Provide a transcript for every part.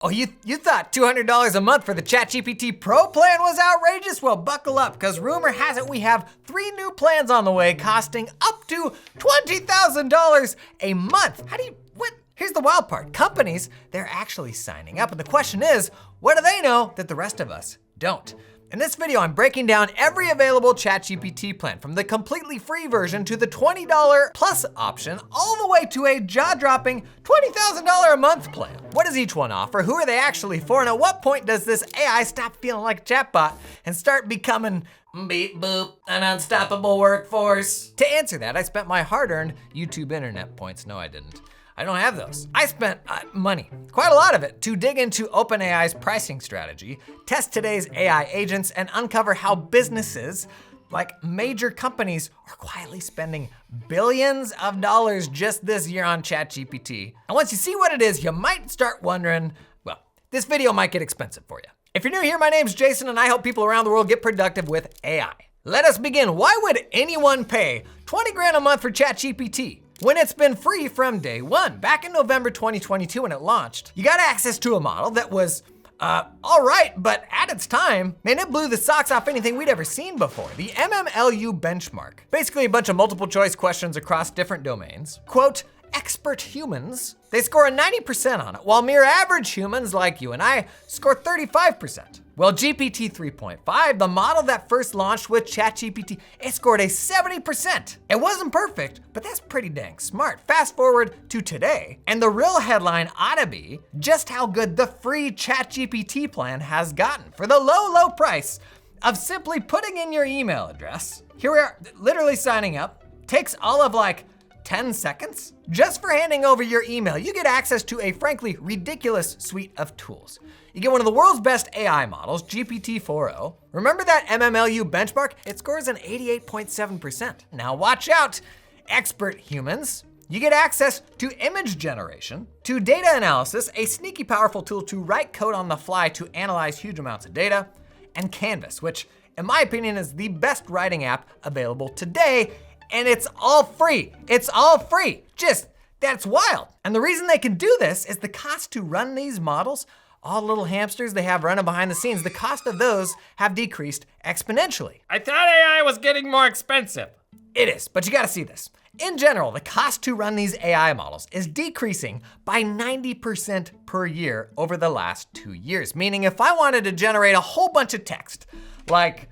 Oh, you thought $200 a month for the ChatGPT Pro plan was outrageous? Well, buckle up, because rumor has it we have 3 new plans on the way costing up to $20,000 a month. What? Here's the wild part. Companies, they're actually signing up, and the question is, what do they know that the rest of us don't? In this video, I'm breaking down every available ChatGPT plan, from the completely free version to the $20 plus option, all the way to a jaw-dropping $20,000 a month plan. What does each one offer? Who are they actually for? And at what point does this AI stop feeling like a chatbot and start becoming beep boop, an unstoppable workforce? To answer that, I spent my hard-earned YouTube internet points. No, I didn't. I don't have those. I spent money, quite a lot of it, to dig into OpenAI's pricing strategy, test today's AI agents, and uncover how businesses, like major companies, are quietly spending billions of dollars just this year on ChatGPT. And once you see what it is, you might start wondering, well, this video might get expensive for you. If you're new here, my name's Jason, and I help people around the world get productive with AI. Let us begin. Why would anyone pay 20 grand a month for ChatGPT when it's been free from day one? Back in November 2022 when it launched, you got access to a model that was all right, but at its time, man, it blew the socks off anything we'd ever seen before. The MMLU benchmark, basically a bunch of multiple choice questions across different domains. Quote, expert humans, they score a 90% on it, while mere average humans like you and I score 35%. Well, GPT 3.5, the model that first launched with ChatGPT, it scored a 70%. It wasn't perfect, but that's pretty dang smart. Fast forward to today, and the real headline ought to be just how good the free ChatGPT plan has gotten for the low price of simply putting in your email address. Here we are, literally signing up. Takes all of 10 seconds? Just for handing over your email, you get access to a frankly ridiculous suite of tools. You get one of the world's best AI models, GPT-4o. Remember that MMLU benchmark? It scores an 88.7%. Now watch out, expert humans. You get access to image generation, to data analysis, a sneaky powerful tool to write code on the fly to analyze huge amounts of data, and Canvas, which in my opinion is the best writing app available today. And it's all free. It's all free. That's wild. And the reason they can do this is the cost to run these models, all little hamsters they have running behind the scenes, the cost of those have decreased exponentially. I thought AI was getting more expensive. It is, but you gotta see this. In general, the cost to run these AI models is decreasing by 90% per year over the last 2 years. Meaning if I wanted to generate a whole bunch of text, like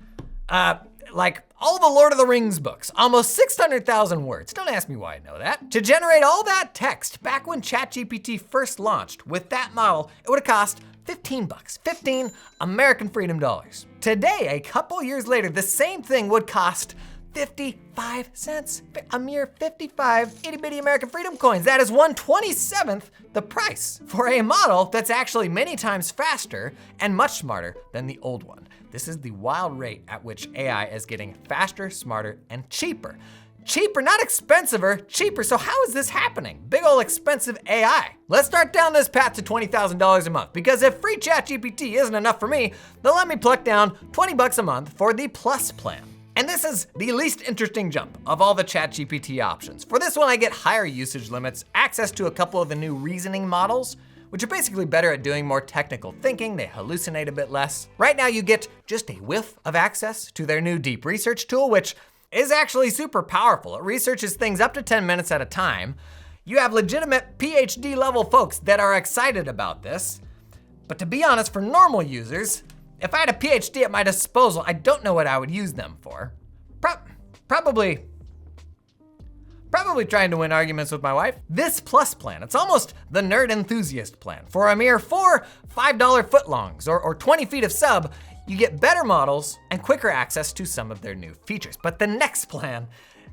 all the Lord of the Rings books, almost 600,000 words. Don't ask me why I know that. To generate all that text, back when ChatGPT first launched with that model, it would have cost $15, 15 American freedom dollars. Today, a couple years later, the same thing would cost 55 cents, a mere 55 itty bitty American freedom coins. That is 1/27th the price for a model that's actually many times faster and much smarter than the old one. This is the wild rate at which AI is getting faster, smarter, and cheaper. Cheaper, not expensiver, cheaper. So how is this happening? Big ol' expensive AI. Let's start down this path to $20,000 a month, because if free ChatGPT isn't enough for me, then let me pluck down $20 a month for the Plus plan. And this is the least interesting jump of all the ChatGPT options. For this one, I get higher usage limits, access to a couple of the new reasoning models, which are basically better at doing more technical thinking. They hallucinate a bit less. Right now, you get just a whiff of access to their new deep research tool, which is actually super powerful. It researches things up to 10 minutes at a time. You have legitimate PhD level folks that are excited about this. But to be honest, for normal users, if I had a PhD at my disposal, I don't know what I would use them for. Probably trying to win arguments with my wife. This Plus plan, it's almost the nerd enthusiast plan. For a mere $4 $5 footlongs or 20 feet of sub, you get better models and quicker access to some of their new features. But the next plan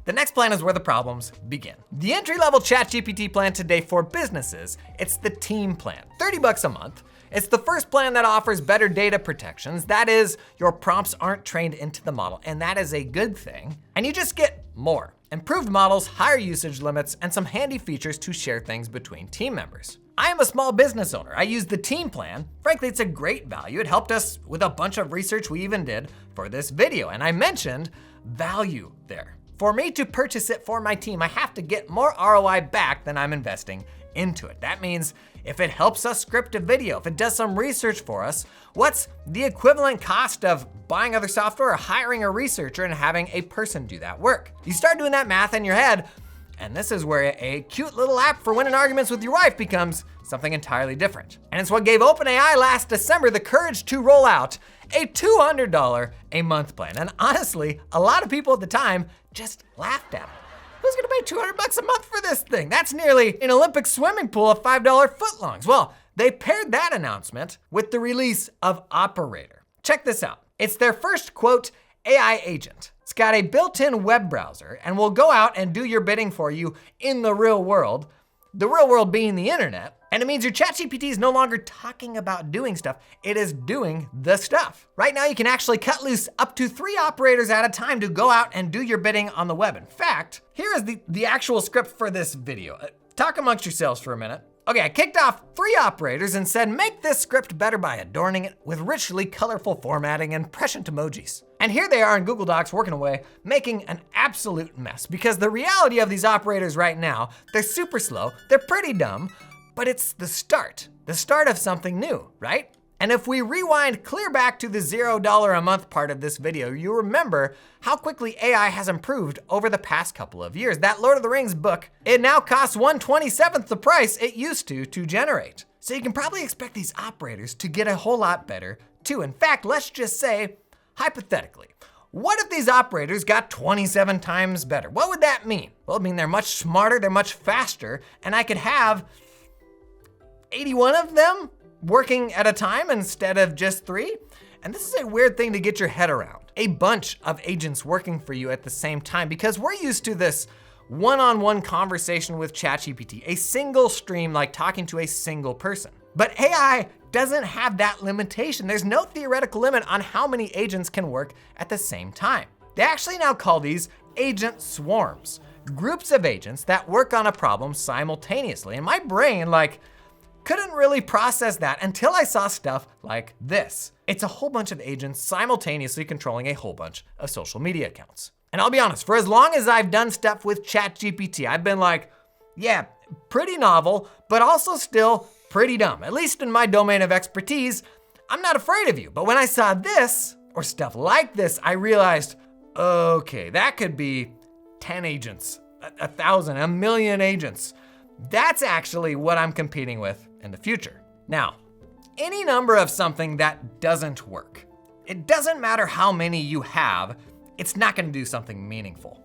is where the problems begin. The entry-level ChatGPT plan today for businesses, it's the team plan, $30 a month. It's the first plan that offers better data protections. That is, your prompts aren't trained into the model, and that is a good thing. And you just get more. Improved models, higher usage limits, and some handy features to share things between team members. I am a small business owner. I use the team plan. Frankly, it's a great value. It helped us with a bunch of research we even did for this video, and I mentioned value there. For me to purchase it for my team, I have to get more ROI back than I'm investing into it. That means if it helps us script a video, if it does some research for us, what's the equivalent cost of buying other software or hiring a researcher and having a person do that work? You start doing that math in your head, and this is where a cute little app for winning arguments with your wife becomes something entirely different. And it's what gave OpenAI last December the courage to roll out a $200 a month plan. And honestly, a lot of people at the time just laughed at it. Who's gonna pay $200 a month for this thing? That's nearly an Olympic swimming pool of $5 footlongs. Well, they paired that announcement with the release of Operator. Check this out. It's their first, quote, AI agent. It's got a built-in web browser and will go out and do your bidding for you in the real world being the internet. And it means your ChatGPT is no longer talking about doing stuff, it is doing the stuff. Right now, you can actually cut loose up to 3 operators at a time to go out and do your bidding on the web. In fact, here is the actual script for this video. Talk amongst yourselves for a minute. Okay, I kicked off 3 operators and said, make this script better by adorning it with richly colorful formatting and prescient emojis. And here they are in Google Docs working away, making an absolute mess. Because the reality of these operators right now, they're super slow, they're pretty dumb, but it's the start of something new, right? And if we rewind clear back to the $0 a month part of this video, you remember how quickly AI has improved over the past couple of years. That Lord of the Rings book, it now costs 1/27th the price it used to generate. So you can probably expect these operators to get a whole lot better too. In fact, let's just say, hypothetically, what if these operators got 27 times better? What would that mean? Well, it'd mean they're much smarter, they're much faster, and I could have 81 of them working at a time instead of just 3. And this is a weird thing to get your head around. A bunch of agents working for you at the same time, because we're used to this one-on-one conversation with ChatGPT, a single stream like talking to a single person. But AI doesn't have that limitation. There's no theoretical limit on how many agents can work at the same time. They actually now call these agent swarms, groups of agents that work on a problem simultaneously. And my brain, couldn't really process that until I saw stuff like this. It's a whole bunch of agents simultaneously controlling a whole bunch of social media accounts. And I'll be honest, for as long as I've done stuff with ChatGPT, I've been like, yeah, pretty novel, but also still pretty dumb. At least in my domain of expertise, I'm not afraid of you. But when I saw this, or stuff like this, I realized, okay, that could be 10 agents, 1,000, 1,000,000 agents. That's actually what I'm competing with in the future. Now, any number of something that doesn't work, it doesn't matter how many you have, it's not gonna do something meaningful.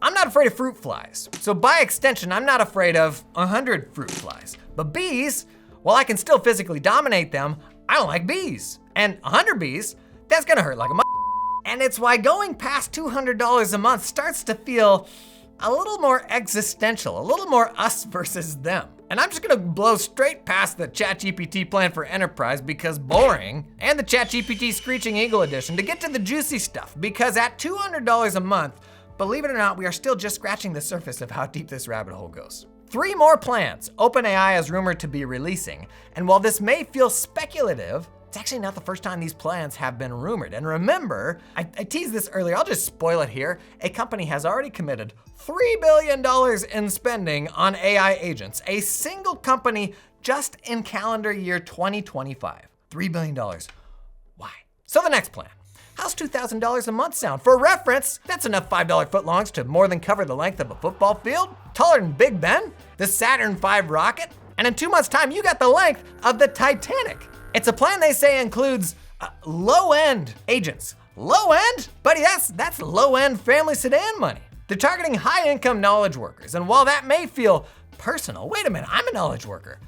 I'm not afraid of fruit flies. So by extension, I'm not afraid of 100 fruit flies. But bees, while I can still physically dominate them, I don't like bees. And 100 bees, that's gonna hurt like a And it's why going past $200 a month starts to feel a little more existential, a little more us versus them. And I'm just gonna blow straight past the ChatGPT plan for enterprise because boring, and the ChatGPT Screeching Eagle edition to get to the juicy stuff. Because at $200 a month, believe it or not, we are still just scratching the surface of how deep this rabbit hole goes. 3 more plans OpenAI is rumored to be releasing. And while this may feel speculative, it's actually not the first time these plans have been rumored. And remember, I teased this earlier, I'll just spoil it here. A company has already committed $3 billion in spending on AI agents. A single company just in calendar year 2025. $3 billion. Why? So the next plan. How's $2,000 a month sound? For reference, that's enough $5 footlongs to more than cover the length of a football field, taller than Big Ben, the Saturn V rocket, and in 2 months' time, you got the length of the Titanic. It's a plan they say includes low-end agents. Low-end? Buddy, that's low-end family sedan money. They're targeting high-income knowledge workers, and while that may feel personal, wait a minute, I'm a knowledge worker.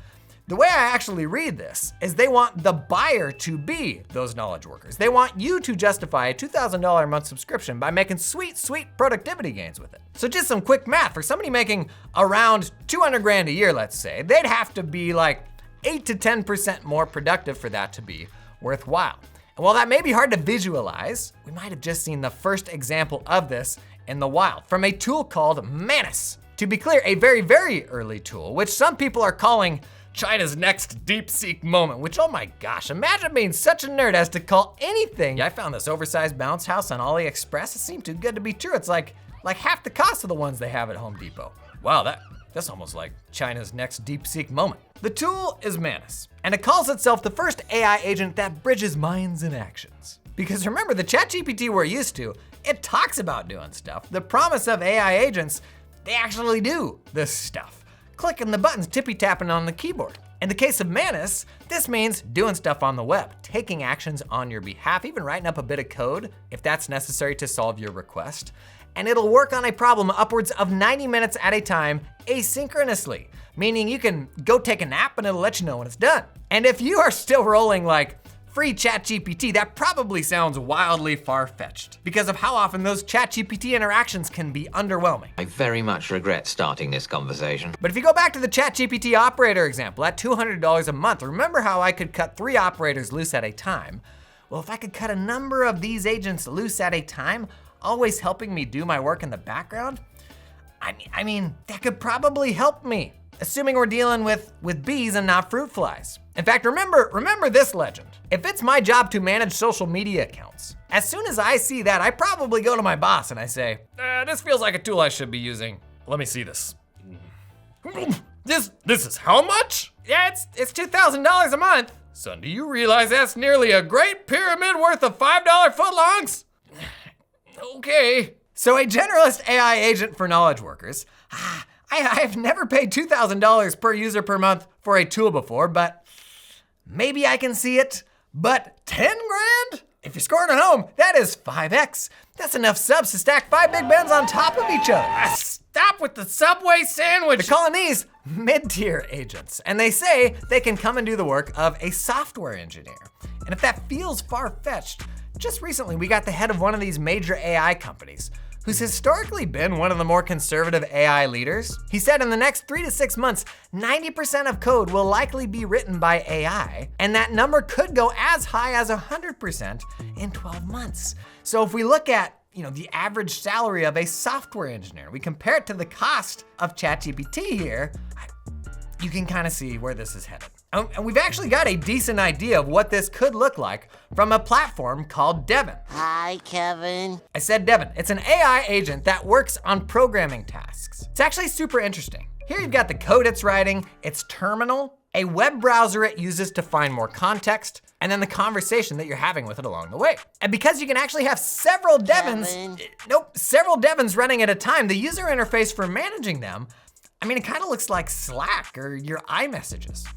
The way I actually read this is they want the buyer to be those knowledge workers. They want you to justify a $2,000 a month subscription by making sweet, sweet productivity gains with it. So just some quick math. For somebody making around 200 grand a year, let's say, they'd have to be like 8 to 10% more productive for that to be worthwhile. And while that may be hard to visualize, we might have just seen the first example of this in the wild from a tool called Manus. To be clear, a very, very early tool, which some people are calling China's next DeepSeek moment, which, oh my gosh, imagine being such a nerd as to call anything. I found this oversized bounce house on AliExpress. It seemed too good to be true. It's like half the cost of the ones they have at Home Depot. Wow, That's almost like China's next DeepSeek moment. The tool is Manus, and it calls itself the first AI agent that bridges minds and actions. Because remember, the ChatGPT we're used to, it talks about doing stuff. The promise of AI agents, they actually do this stuff. Clicking the buttons, tippy-tapping on the keyboard. In the case of Manus, this means doing stuff on the web, taking actions on your behalf, even writing up a bit of code if that's necessary to solve your request. And it'll work on a problem upwards of 90 minutes at a time asynchronously, meaning you can go take a nap and it'll let you know when it's done. And if you are still rolling like free ChatGPT, that probably sounds wildly far-fetched because of how often those ChatGPT interactions can be underwhelming. I very much regret starting this conversation. But if you go back to the ChatGPT operator example, at $200 a month, remember how I could cut 3 operators loose at a time? Well, if I could cut a number of these agents loose at a time, always helping me do my work in the background, I mean, that could probably help me, assuming we're dealing with bees and not fruit flies. In fact, remember this legend. If it's my job to manage social media accounts, as soon as I see that, I probably go to my boss and I say, this feels like a tool I should be using. Let me see this. This is how much? Yeah, it's $2,000 a month. Son, do you realize that's nearly a Great Pyramid worth of $5 footlongs? Okay. So a generalist AI agent for knowledge workers. I've never paid $2,000 per user per month for a tool before, but maybe I can see it. But 10 grand? If you're scoring at home, that is 5x. That's enough subs to stack 5 Big Bens on top of each other. Stop with the Subway sandwich. They're calling these mid-tier agents, and they say they can come and do the work of a software engineer. And if that feels far-fetched, just recently we got the head of one of these major AI companies, who's historically been one of the more conservative AI leaders. He said in the next 3 to 6 months, 90% of code will likely be written by AI, and that number could go as high as 100% in 12 months. So if we look at the average salary of a software engineer, we compare it to the cost of ChatGPT here, you can kind of see where this is headed. And we've actually got a decent idea of what this could look like from a platform called Devin. Hi, Kevin. I said Devin. It's an AI agent that works on programming tasks. It's actually super interesting. Here you've got the code it's writing, its terminal, a web browser it uses to find more context, and then the conversation that you're having with it along the way. And because you can actually have several Devins running at a time, the user interface for managing them, it kind of looks like Slack or your iMessages.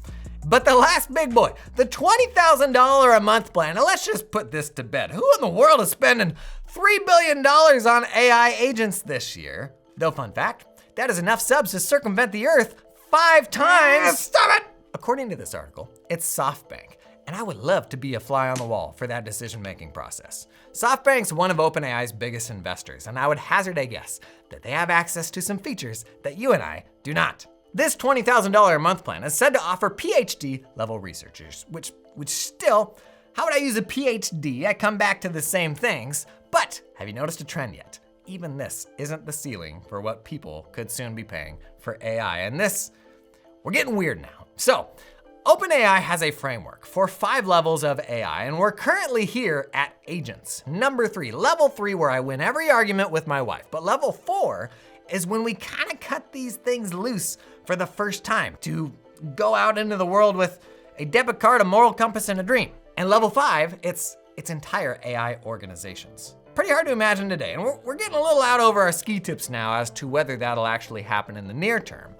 But the last big boy, the $20,000 a month plan. Now let's just put this to bed. Who in the world is spending $3 billion on AI agents this year? Though fun fact, that is enough subs to circumvent the earth 5 times. Stop it! According to this article, it's SoftBank. And I would love to be a fly on the wall for that decision-making process. SoftBank's one of OpenAI's biggest investors, and I would hazard a guess that they have access to some features that you and I do not. This $20,000 a month plan is said to offer PhD level researchers, which still, how would I use a PhD? I come back to the same things, but have you noticed a trend yet? Even this isn't the ceiling for what people could soon be paying for AI, and we're getting weird now. So, OpenAI has a framework for 5 levels of AI, and we're currently here at agents. Number 3, level 3, where I win every argument with my wife. But level 4 is when we kind of cut these things loose for the first time to go out into the world with a debit card, a moral compass, and a dream. And level 5, it's entire AI organizations. Pretty hard to imagine today, and we're getting a little out over our ski tips now as to whether that'll actually happen in the near term.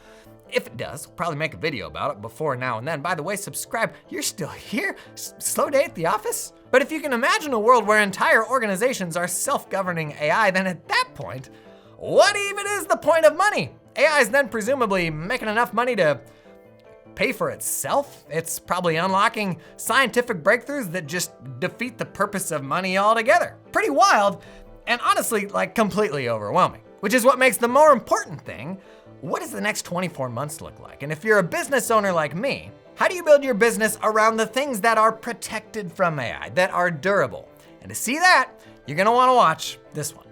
If it does, we'll probably make a video about it before now and then. By the way, subscribe. You're still here? Slow day at the office? But if you can imagine a world where entire organizations are self-governing AI, then at that point, what even is the point of money? AI is then presumably making enough money to pay for itself. It's probably unlocking scientific breakthroughs that just defeat the purpose of money altogether. Pretty wild, and honestly, completely overwhelming. Which is what makes the more important thing, what does the next 24 months look like? And if you're a business owner like me, how do you build your business around the things that are protected from AI, that are durable? And to see that, you're gonna wanna watch this one.